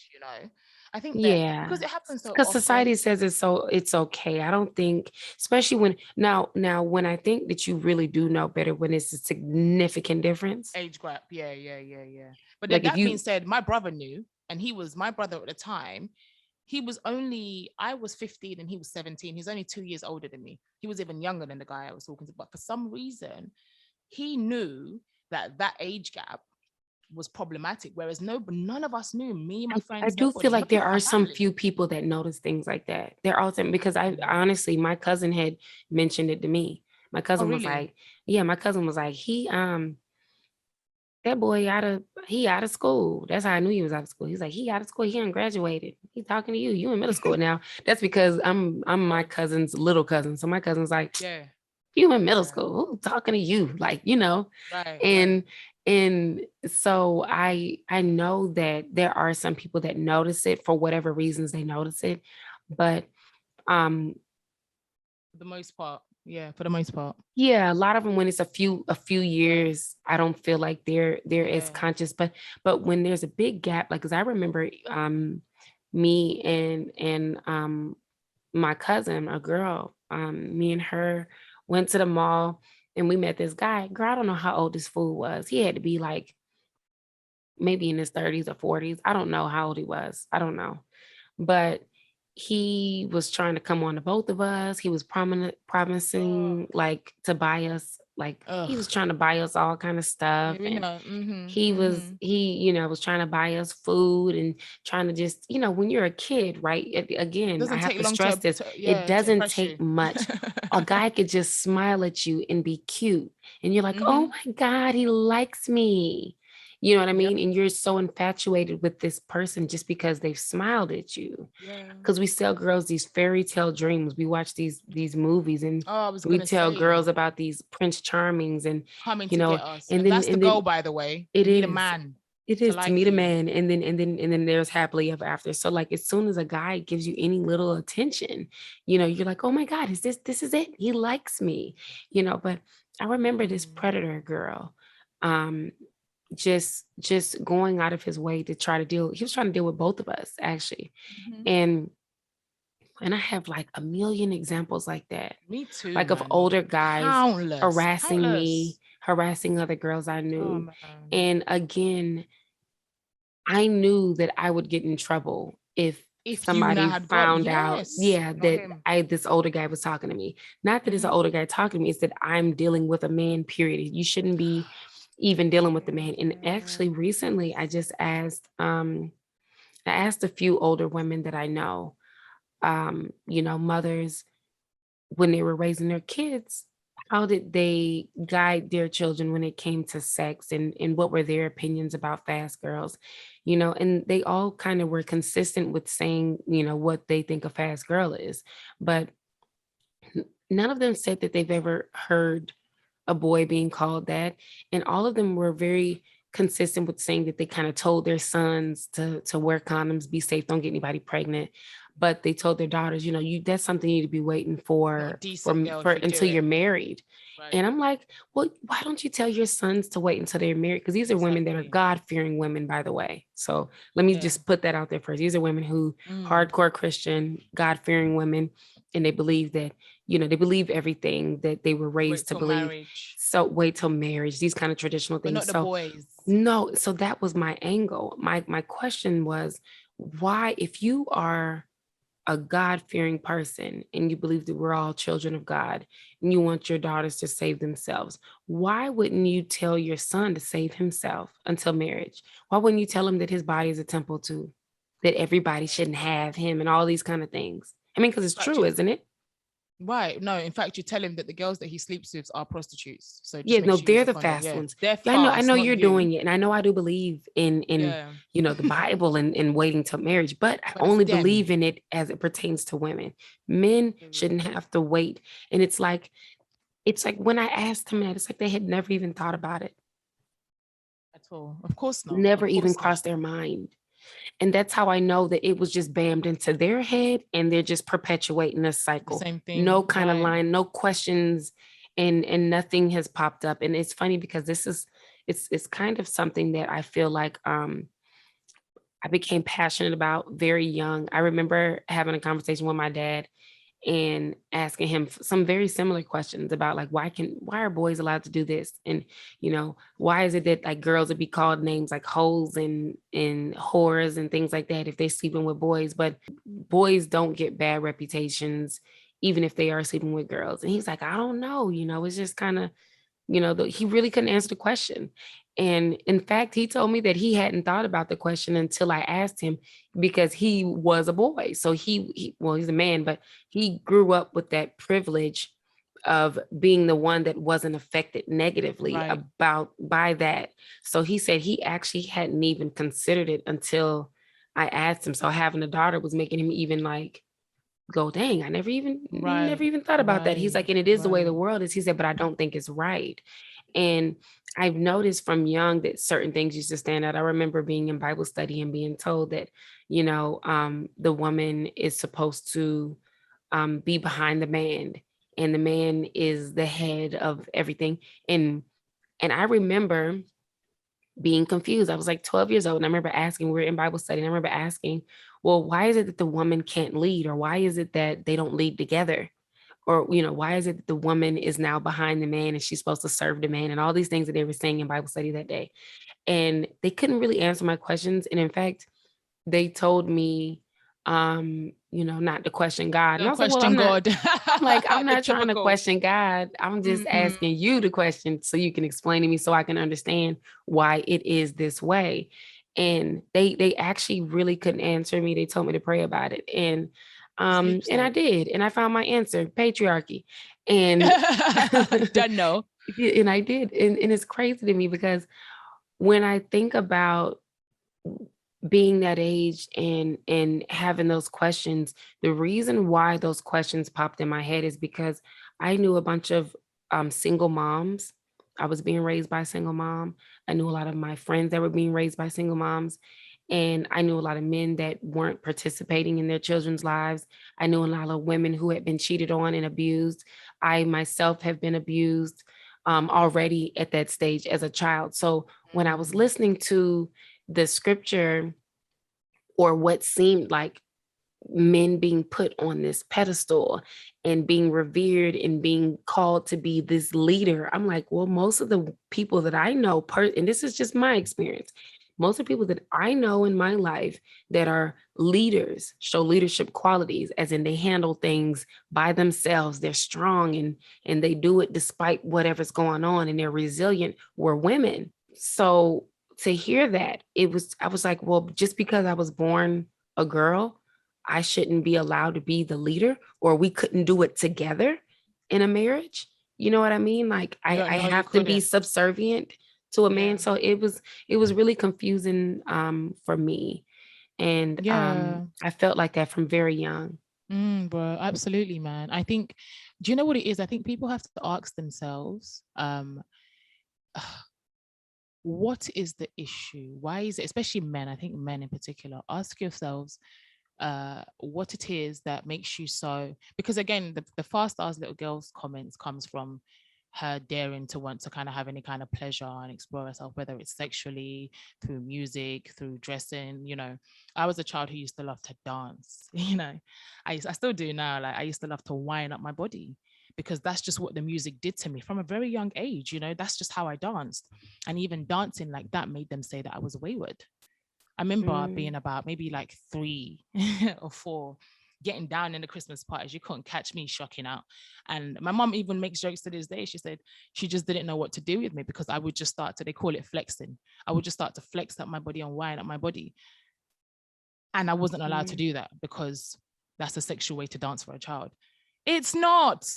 I think that Yeah. because it happens so Because society often. says it's okay. I don't think, especially when now when I think that you really do know better when it's a significant difference. Age gap. Yeah, yeah, yeah, yeah. But then Like if that being you said, my brother knew, and he was my brother at the time. I was 15 and he was 17. He's only 2 years older than me. He was even younger than the guy I was talking to. But for some reason, he knew that age gap was problematic. Whereas none of us knew, me, my I friends, do feel nobody, not like there even are my some family. few people that notice things like that. There are some because I Mm. honestly, my cousin had mentioned it to me. My Oh, cousin was really? like, yeah, my cousin was like, that boy he out of school. That's how I knew he was out of school. He's like, he out of school, he ungraduated. He talking to you. You in middle school now. That's because I'm my God. cousin's little cousin. So my cousin's like, Yeah. you in middle Yeah. school. Who talking to you? Like, Right. Right. and and so I know that there are some people that notice it for whatever reasons they notice it. But um For the most part. Yeah. For the most part. yeah, a lot of them when it's a few Yeah. years, I don't feel like they're as Yeah. conscious. But when there's a big gap, like because I remember me and my cousin, a girl, me and her went to the mall and we met this guy. Girl, I don't know how old this fool was. He had to be like maybe in his 30s or 40s. I don't know how old he was. I don't know. But he was trying to come on to both of us. He was Oh. promising like to buy us, like he was Ugh. trying to buy us all kind of stuff. Yeah, we And know. Mm-hmm. he Mm-hmm. was trying to buy us food and trying to just, when you're a kid, right? Again, I Doesn't have take to long stress this. It to doesn't impress you. take much. A guy could just smile at you and be cute. And you're like, oh Mm-hmm. my God, he likes me. You know what I Yep. mean? And you're so infatuated with this person just because they've smiled at you. Yeah. Because we sell girls these fairy tale dreams. We watch these movies and Oh, I was we gonna tell say girls about these Prince Charmings and coming you to know, get us. and And then that's the and then goal, by the way. it You need a is. man It to is to like meet a you. man and then there's happily ever after. So like as soon as a guy gives you any little attention, you're like, oh my God, this is it? He likes me, but I remember this Mm. predator girl. Um, just going out of his way to try to deal. He was trying to deal with both of us actually, Mm-hmm. and I have like a million examples like that, Me too, like of man. older guys Countless. harassing me, Countless. harassing other girls I Oh knew, man. and again, I knew that I would get in trouble if If you now somebody had got, found out, yes, yeah, not that him. this older guy was talking to me. Not that it's an Mm-hmm. older guy talking to me, it's that I'm dealing with a man, period. You shouldn't be even dealing with the man. And Yes. actually recently I asked a few older women that I know, mothers when they were raising their kids, how did they guide their children when it came to sex and what were their opinions about fast girls? And they all kind of were consistent with saying, what they think a fast girl is. But none of them said that they've ever heard a boy being called that. And all of them were very consistent with saying that they kind of told their sons to wear condoms, be safe, don't get anybody pregnant. But they told their daughters, that's something you need to be waiting You're a for decent girl if you do until you're it. married. Right. And I'm like, well, why don't you tell your sons to wait until they're married? Because these are women that are Exactly. God-fearing women, by the way. So let me Yeah. just put that out there first. These are women who Mm. hardcore Christian, God-fearing women, and they believe that they believe everything that they were Wait raised to till believe. marriage. So wait till marriage, these kind of traditional But things. not the So boys. no, so that was my angle. My question was, why, if you are a God-fearing person and you believe that we're all children of God and you want your daughters to save themselves, why wouldn't you tell your son to save himself until marriage? Why wouldn't you tell him that his body is a temple too? That everybody shouldn't have him and all these kind of things. I mean, because it's In fact, true, isn't it? right. No, in fact, you tell him that the girls that he sleeps with are prostitutes. So Yeah, just make no, sure you use they're a the condom. fast Yeah. ones. They're Yeah, I know fast, not you're you. doing it, and I know I do believe in Yeah. the Bible and waiting till marriage, but I But it's only them. believe in it as it pertains to women. Men Period. shouldn't have to wait, and it's like when I asked him that, it's like they had never even thought about it, At all. Of course not. never Of even course not. crossed their mind. And that's how I know that it was just bammed into their head and they're just perpetuating a The cycle. same thing. No kind of Right. line, no questions. and nothing has popped up. And it's funny because it's kind of something that I feel like I became passionate about very young. I remember having a conversation with my dad and asking him some very similar questions about like why are boys allowed to do this, and why is it that like girls would be called names like hoes and whores and things like that if they're sleeping with boys, but boys don't get bad reputations even if they are sleeping with girls. And he's like, I don't know, it's just kind of, he really couldn't answer the question. And in fact, he told me that he hadn't thought about the question until I asked him, because he was a boy. So well, he's a man, but he grew up with that privilege of being the one that wasn't affected negatively Right. about by that. So he said he actually hadn't even considered it until I asked him. So having a daughter was making him even like go, dang, I never Right. even thought about that. He's Right. like, and it is the way the Right. world is. He said, but I don't think it's right. And I've noticed from young that certain things used to stand out. I remember being in Bible study and being told that, the woman is supposed to be behind the man, and the man is the head of everything. And I remember being confused. I was like 12 years old. And I remember asking, we were in Bible study, and I remember asking, well, why is it that the woman can't lead? Or why is it that they don't lead together? Or, why is it that the woman is now behind the man and she's supposed to serve the man? And all these things that they were saying in Bible study that day. And they couldn't really answer my questions. And in fact, they told me, not to question God. And I Don't was like, well, question God. I'm The not trying to typical. question God. I'm just Mm-mm. asking you the question so you can explain to me so I can understand why it is this way. And they actually really couldn't answer me. They told me to pray about it. Sleep And I safe. did. And I found my answer, patriarchy. And Don't know. and I did. And it's crazy to me because when I think about being that age and having those questions, the reason why those questions popped in my head is because I knew a bunch of single moms. I was being raised by a single mom. I knew a lot of my friends that were being raised by single moms, and I knew a lot of men that weren't participating in their children's lives. I knew a lot of women who had been cheated on and abused. I myself have been abused already at that stage as a child. So when I was Mm. listening to the scripture, or what seemed like men being put on this pedestal and being revered and being called to be this leader, I'm like, well, most of the people that I know, and this is just my experience, most of the people that I know in my life that are leaders show leadership qualities, as in they handle things by themselves. They're strong and they do it despite whatever's going on, and they're resilient, were women. So to hear that, I was like, well, just because I was born a girl, I shouldn't be allowed to be the leader, or we couldn't do it together in a marriage. You know what I mean? Like I No, you have to be couldn't. subservient to a man. Yeah. So it was really confusing for me. And Yeah. I felt like that from very young. Bro, absolutely, man. I think, do you know what it is? I think people have to ask themselves, what is the issue? Why is it, especially men, I think men in particular, ask yourselves what it is that makes you so, because again, the fast as little girl's comments comes from her daring to want to kind of have any kind of pleasure and explore herself, whether it's sexually, through music, through dressing. I was a child who used to love to dance. I still do now. Like, I used to love to wind up my body because that's just what the music did to me from a very young age. That's just how I danced. And even dancing like that made them say that I was wayward. I remember Mm, being about maybe like 3 or 4, getting down in the Christmas parties. You couldn't catch me shocking out. And my mom even makes jokes to this day. She said she just didn't know what to do with me because I would just start to, they call it flexing. I would just start to flex up my body and wind up my body. And I wasn't allowed to mm, do that because that's a sexual way to dance for a child. It's not.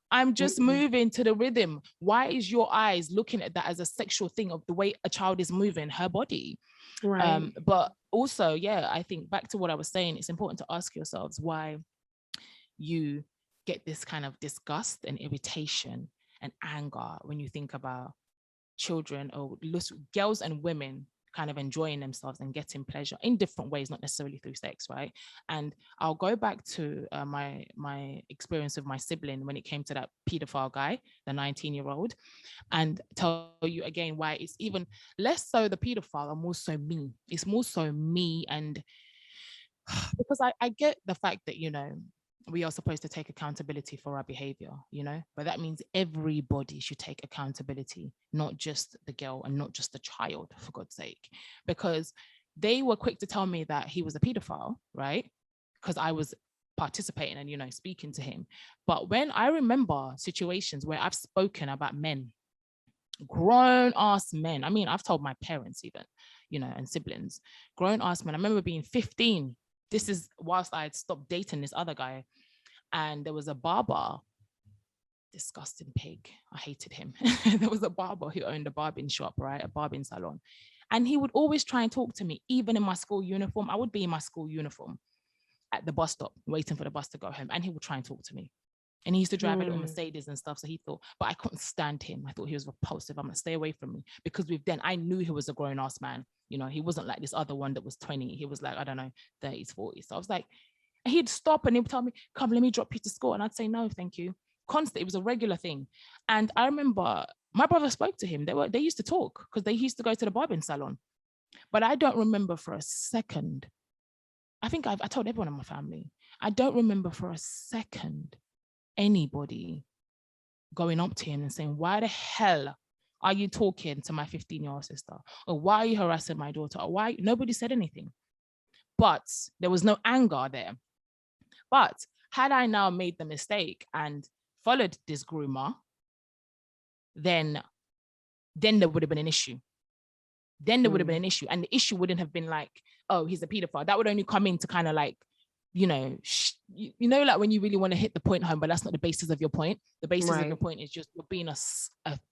I'm just mm-mm. moving to the rhythm. Why is your eyes looking at that as a sexual thing of the way a child is moving her body? Right. But also, yeah, I think back to what I was saying, it's important to ask yourselves why you get this kind of disgust and irritation and anger when you think about children or girls and women kind of enjoying themselves and getting pleasure in different ways, not necessarily through sex, right? And I'll go back to my experience with my sibling when it came to that pedophile guy, the 19-year-old, and tell you again why it's even less so the pedophile and more so me. It's more so me, and because I get the fact that, you know, we are supposed to take accountability for our behavior, you know, but that means everybody should take accountability, not just the girl and not just the child, for God's sake. Because they were quick to tell me that he was a pedophile, right? Because I was participating and, you know, speaking to him. But when I remember situations where I've spoken about men, grown ass men, I mean, I've told my parents even, you know, and siblings, grown ass men. I remember being 15. This is whilst I had stopped dating this other guy, and there was a barber, disgusting pig. I hated him. There was a barber who owned a barbing shop, right? A barbing salon. And he would always try and talk to me, even in my school uniform. I would be in my school uniform at the bus stop, waiting for the bus to go home. And he would try and talk to me. And he used to drive a little Mercedes and stuff. So he thought, but I couldn't stand him. I thought he was repulsive. I'm going to stay away from me. Because with then, I knew he was a grown ass man. You know, he wasn't like this other one that was 20. He was like, I don't know, 30s, 40s. So I was like, he'd stop and he'd tell me, come, let me drop you to school. And I'd say, no, thank you. Constant. It was a regular thing. And I remember my brother spoke to him. They used to talk because they used to go to the barbing salon. But I don't remember for a second. I think I told everyone in my family. I don't remember for a second anybody going up to him and saying, why the hell are you talking to my 15-year-old sister? Or why are you harassing my daughter? Or why? Nobody said anything. But there was no anger there. But had I now made the mistake and followed this groomer, then there would have been an issue. Then there would have been an issue. And the issue wouldn't have been like, oh, he's a pedophile. That would only come in to kind of like, you know, like when you really want to hit the point home, but that's not the basis of your point. The basis of your point is just you're being a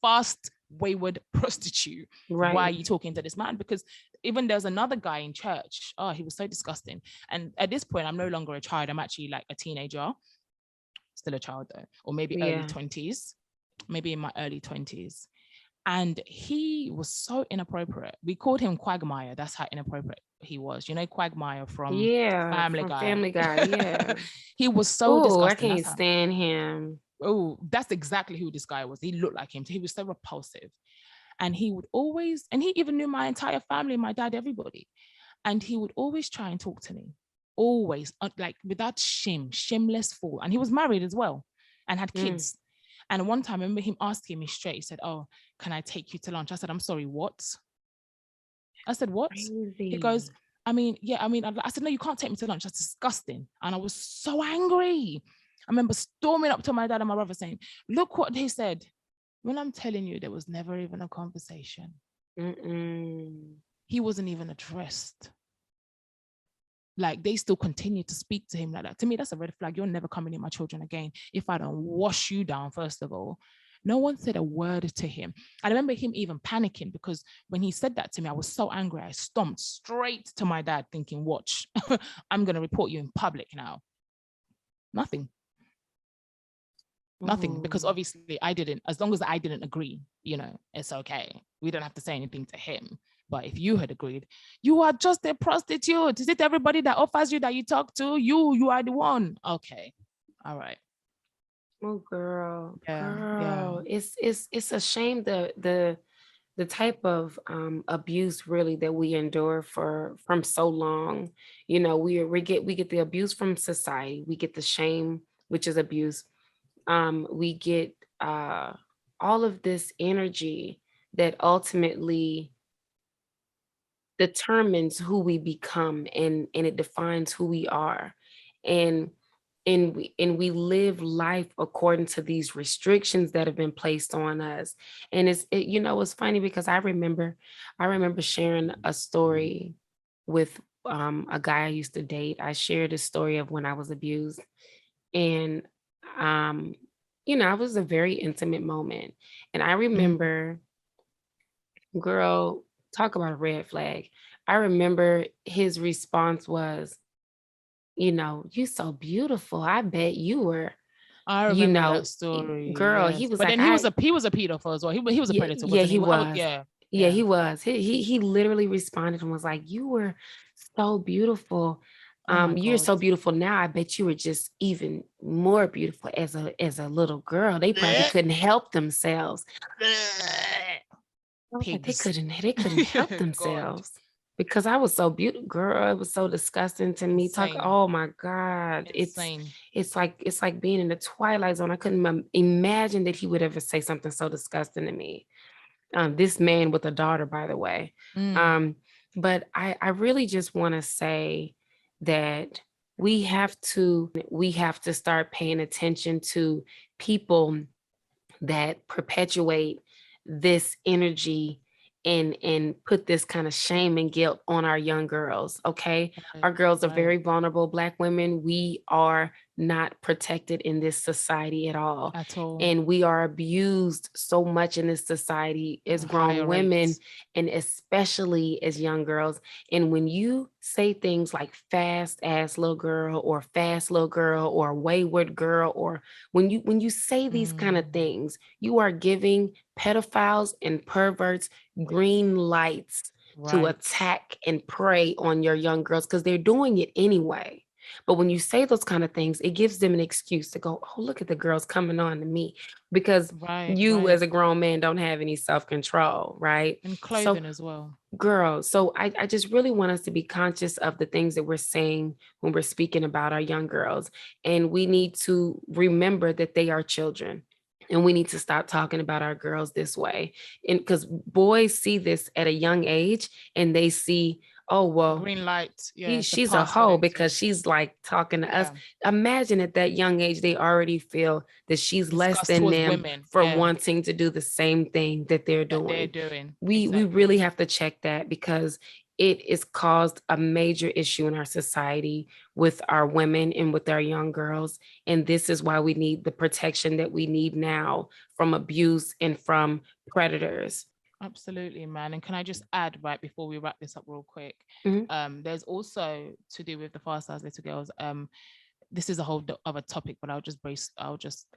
fast, wayward prostitute. Why are you talking to this man? Because even there's another guy in church. Oh, he was so disgusting. And at this point, I'm no longer a child. I'm actually like a teenager. Still a child though, or maybe early 20s, maybe in my early 20s. And he was so inappropriate. We called him Quagmire. That's how inappropriate he was. You know, Quagmire from Family Guy. Family Guy, yeah. He was so disgusting. I can't stand him. Oh, that's exactly who this guy was. He looked like him. He was so repulsive. And he would always, and he even knew my entire family, my dad, everybody. And he would always try and talk to me. Always, like without shame, shameless fool. And he was married as well and had kids. And one time I remember him asking me straight, he said, oh, can I take you to lunch? I said, I'm sorry, what? I said, what? Crazy. He goes, I said, no, you can't take me to lunch. That's disgusting. And I was so angry. I remember storming up to my dad and my brother saying, look what he said. When I'm telling you, there was never even a conversation. He wasn't even addressed. Like they still continue to speak to him like that. To me, that's a red flag. You're never coming near my children again. If I don't wash you down, first of all. No one said a word to him. I remember him even panicking because when he said that to me, I was so angry. I stomped straight to my dad thinking, watch, I'm going to report you in public now. Nothing. Nothing, because obviously as long as I didn't agree, you know, it's okay. We don't have to say anything to him. But if you had agreed, you are just a prostitute. Is it everybody that offers you that you talk to? You are the one. Okay. All right. Oh, girl. It's a shame the type of abuse really that we endure from so long. You know, we get the abuse from society. We get the shame, which is abuse. We get all of this energy that ultimately determines who we become, and it defines who we are. And we live life according to these restrictions that have been placed on us. And it's funny because I remember sharing a story with a guy I used to date. I shared a story of when I was abused, and it was a very intimate moment. And I remember, girl, talk about a red flag. I remember his response was, you so beautiful. I bet you were. I remember that story. Girl, yes. he was but like, then he was a pedophile as well. He was a predator. Yeah, Wasn't he was. Yeah, he was. He literally responded and was like, "You were so beautiful. Oh my You're God. so beautiful now. I bet you were just even more beautiful as a little girl. They probably couldn't help themselves." I was like, Pigs. they couldn't help God. themselves because I was so beautiful, girl. It was so disgusting to me. Insane. Oh my God. Insane. It's like being in the twilight zone. I couldn't imagine that he would ever say something so disgusting to me. This man with a daughter, by the way. Mm, Um, but I really just want to say that we have to start paying attention to people that perpetuate this energy and put this kind of shame and guilt on our young girls. Okay, right. our girls are Right. very vulnerable. Black women, we are not protected in this society at all, At all. and we are abused so much in this society as grown Higher women, rates. and especially as young girls. And when you say things like fast ass little girl or fast little girl or wayward girl, or when you say these kind of Mm, things, you are giving pedophiles and perverts green lights to right. attack and prey on your young girls because they're doing it anyway. But when you say those kind of things, it gives them an excuse to go, "Oh, look at the girls coming on to me," because Right. you Right. as a grown man don't have any self-control, right? And So clothing as well. girls, so I just really want us to be conscious of the things that we're saying when we're speaking about our young girls. And we need to remember that they are children. And we need to stop talking about our girls this way. And because boys see this at a young age and they see, oh, well, Green light. Yeah. To she's a pass for hoe them because to. she's like talking to us. Yeah. Imagine at that young age, they already feel that she's less Disgust than towards them women. for Yeah. wanting to do the same thing that they're That they're doing. doing. We really Exactly. have to check that because it has caused a major issue in our society with our women and with our young girls. And this is why we need the protection that we need now from abuse and from predators. Absolutely, man. And can I just add, right, before we wrap this up real quick, Mhm. there's also to do with the fast size little girls. This is a whole other topic, but I'll just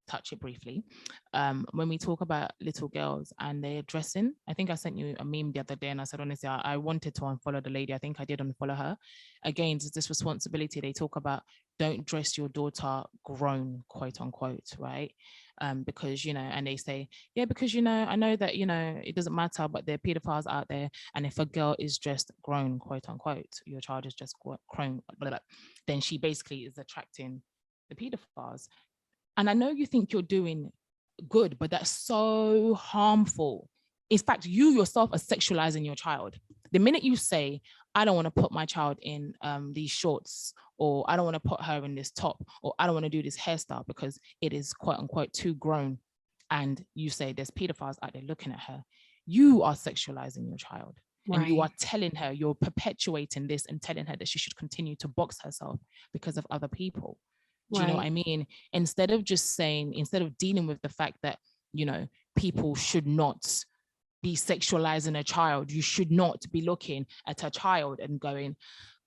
touch it briefly. When we talk about little girls and their dressing, I think I sent you a meme the other day, and I said honestly, I wanted to unfollow the lady. I think I did unfollow her. Again, it's this responsibility. They talk about don't dress your daughter grown, quote unquote, right? Because and they say, yeah, because I know that it doesn't matter, but there are pedophiles out there, and if a girl is dressed grown, quote unquote, your child is just grown, blah, blah, then she basically is attracting the pedophiles. And I know you think you're doing good, but that's so harmful. In fact, you yourself are sexualizing your child. The minute you say, I don't want to put my child in these shorts, or I don't want to put her in this top, or I don't want to do this hairstyle because it is quote unquote too grown, and you say there's pedophiles out there looking at her, you are sexualizing your child. And you are Right, telling her, you're perpetuating this and telling her that she should continue to box herself because of other people. Do you know what right, I mean? Instead of dealing with the fact that, people should not be sexualizing a child, you should not be looking at a child and going,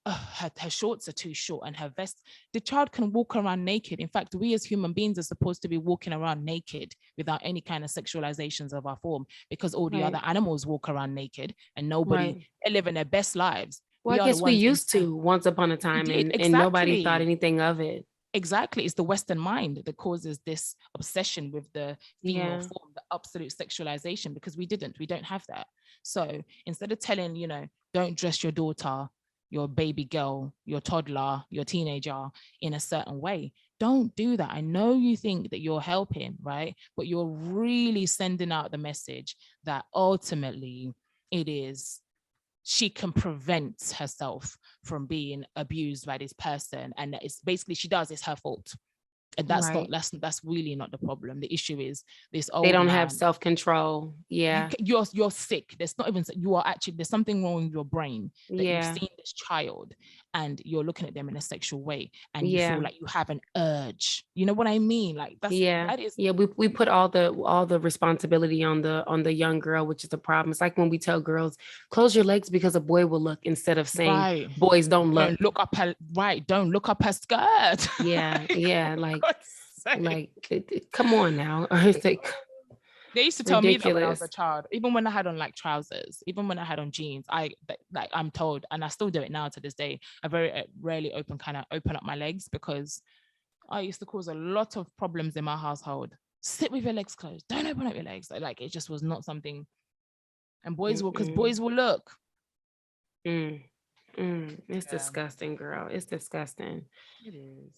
oh, her shorts are too short and her vest. The child can walk around naked. In fact, we as human beings are supposed to be walking around naked without any kind of sexualizations of our form, because all the other right, animals walk around naked and nobody, right. they're living their best lives. Well, I We are the guess we ones used inside. to once upon a We time, did, and nobody thought exactly. anything of it. Exactly. It's the Western mind that causes this obsession with the female Yeah, form, the absolute sexualization, because we don't have that. So instead of telling, don't dress your daughter, your baby girl, your toddler, your teenager in a certain way, don't do that. I know you think that you're helping, right? But you're really sending out the message that ultimately it is she can prevent herself from being abused by this person, and that it's basically she does it's her fault. And right. that's really not the problem. The issue is this They old don't have man. self-control. Yeah, You're sick. There's not even, you are actually, there's something wrong with your brain, that you've yeah, seen this child and you're looking at them in a sexual way and you feel yeah. like you have an urge. You know what I mean? Like Yeah. that is Yeah, we put all the responsibility on the young girl, which is a problem. It's like when we tell girls, close your legs because a boy will look, instead of saying right. boys don't look. Don't look up her skirt. Yeah, yeah, For God's sake. come on now. It's like They used to tell me that when I was a Ridiculous. child, even when I had on like trousers, even when I had on jeans, like I'm told, and I still do it now to this day. I very rarely open up my legs because I used to cause a lot of problems in my household. Sit with your legs closed. Don't open up your legs. Like it just was not something. And because Mm-mm. boys will look. Mm. It's Yeah, disgusting, girl. It's disgusting. it is.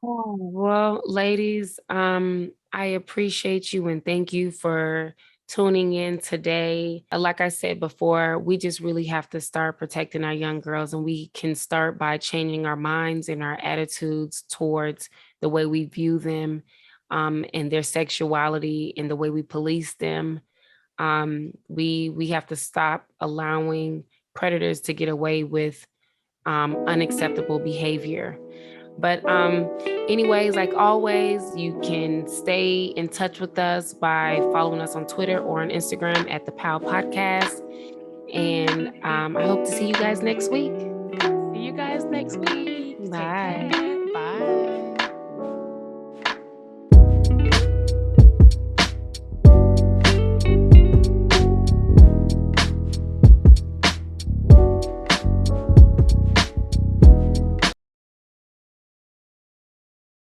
Oh, well, ladies, I appreciate you and thank you for tuning in today. Like I said before, we just really have to start protecting our young girls, and we can start by changing our minds and our attitudes towards the way we view them, and their sexuality and the way we police them. We have to stop allowing predators to get away with unacceptable behavior. But anyways, like always, you can stay in touch with us by following us on Twitter or on Instagram at the Pow Podcast. And I hope to see you guys next week. See you guys next week. Take Bye. care.